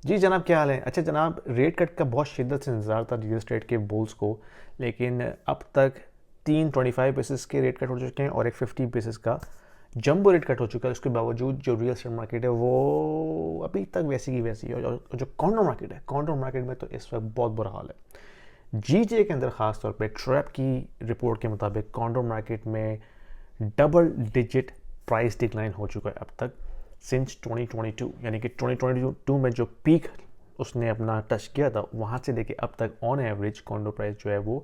जी जनाब, क्या हाल है? अच्छा जनाब, रेट कट का बहुत शिद्दत से इंतज़ार था रियल एस्टेट के बुल्स को, लेकिन अब तक 3 25 बेसिस के रेट कट हो चुके हैं और एक 50 बेसिस का जंबो रेट कट हो चुका है। उसके बावजूद जो रियल एस्टेट मार्केट है वो अभी तक वैसी की वैसी है। और जो कॉन्डो मार्केट है, कॉन्डो मार्केट में तो इस वक्त बहुत बुरा हाल है। जीटीए के अंदर ख़ास तौर पे ट्रैप की रिपोर्ट के मुताबिक कॉन्डो मार्केट में डबल डिजिट प्राइस डिक्लाइन हो चुका है अब तक सिंस 2022, यानी कि 2022 में जो पीक उसने अपना टच किया था वहाँ से लेके अब तक ऑन एवरेज कॉन्डो प्राइस जो है वो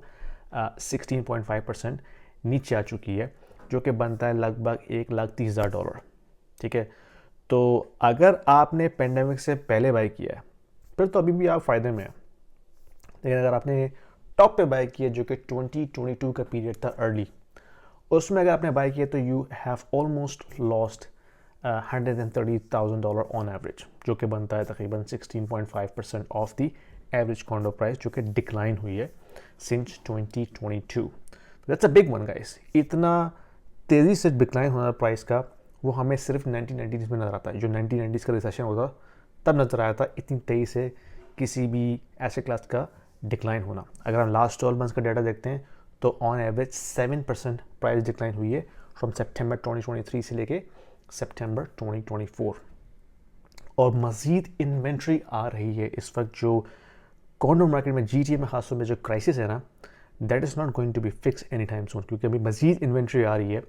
16.5% नीचे आ चुकी है, जो कि बनता है लगभग $1,30,000। ठीक है, तो अगर आपने पेंडेमिक से पहले बाई किया है फिर तो अभी भी आप फ़ायदे में हैं, लेकिन अगर आपने टॉप पे बाई किया जो कि 2022 का पीरियड था अर्ली, उसमें अगर आपने बाई किया तो you have almost lost $130,000 on average, जो कि बनता है तकरीबन 16.5% of the average condor price, जो कि डिक्लाइन हुई है since 2022। That's a big one guys. इतना तेज़ी से डिक्लाइन होना प्राइस का वो हमें सिर्फ 1990s में नज़र आता है। जो 1990s का रिसेशन होता तब नज़र आया था इतनी तेज़ी से किसी भी एसेट क्लास का डिक्लाइन होना। अगर हम लास्ट 12 मंथ्स का डाटा देखते हैं तो ऑन एवरेज 7% प्राइस डिक्लाइन हुई है फ्रॉम सितंबर 2023 से लेके सितंबर 2024। और मज़ीद इन्वेंट्री आ रही है इस वक्त। जो कॉन्डो मार्केट में जीटीए में खासतौर में जो क्राइसिस है ना, that is not going to be fix any time soon, क्योंकि अभी मज़ीद इन्वेंट्री आ रही है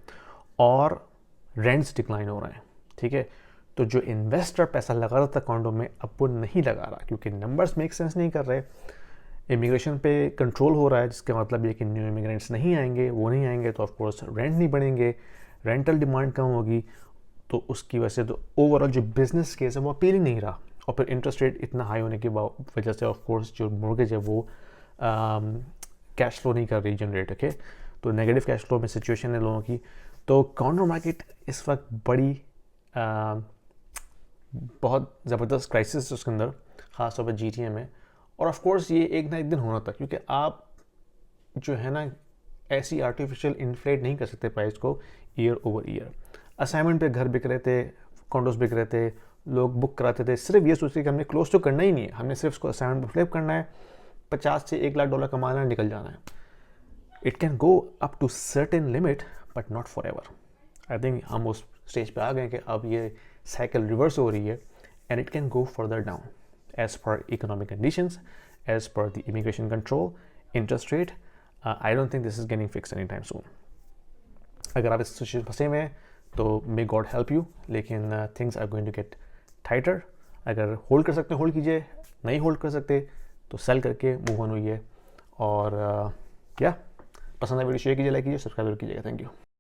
और रेंट्स डिक्लाइन हो रहे हैं। ठीक है, तो जो इन्वेस्टर पैसा लगा रहा था कॉन्डो में अब वो नहीं लगा रहा, क्योंकि नंबर्स मेक सेंस नहीं कर रहे। इमिग्रेशन पे कंट्रोल हो रहा है, जिसका मतलब ये कि न्यू इमिग्रेंट्स नहीं आएंगे, वो नहीं आएंगे तो ऑफकोर्स रेंट नहीं बढ़ेंगे, रेंटल डिमांड कम होगी, तो उसकी वजह से तो ओवरऑल जो बिजनेस केस है वो अपीलिंग नहीं रहा। और फिर इंटरेस्ट रेट इतना हाई होने की वजह से ऑफकोर्स जो मोर्गेज है वो कैश फ्लो नहीं कर रही जनरेट। ओके, तो नेगेटिव कैश फ्लो में सिचुएशन है लोगों की। तो कॉन्डो मार्केट इस वक्त बड़ी बहुत ज़बरदस्त क्राइसिस है उसके अंदर, ख़ासतौर पर जीटीए में। और ऑफ कोर्स ये एक ना एक दिन होना था, क्योंकि आप जो है ना ऐसी आर्टिफिशियल इन्फ्लेट नहीं कर सकते प्राइस को ईयर ओवर ईयर। असाइनमेंट पे घर बिक रहे थे, कॉन्डोज बिक रहे थे, लोग बुक कराते थे सिर्फ ये सोचते कि हमने क्लोज तो करना ही नहीं है, हमने सिर्फ उसको असाइनमेंट पे फ्लिप करना है, 50 से $1,00,000 कमाना है, निकल जाना है। It can go up to certain limit but not for ever. I think हम उस स्टेज पे आ गए कि अब ये साइकिल रिवर्स हो रही है and it can go further down as per economic conditions, as per the immigration control, interest rate. I don't think this is getting fix any time soon. अगर आप इस सिचुएशन फंसे हुए हैं तो मे गॉड हेल्प यू, लेकिन things are going to get tighter. अगर hold कर सकते हैं होल्ड कीजिए, नहीं होल्ड कर सकते तो सेल करके मूव ऑन हुई है। और क्या पसंद है वीडियो शेयर कीजिए, लाइक कीजिए, सब्सक्राइब कीजिएगा। Thank you.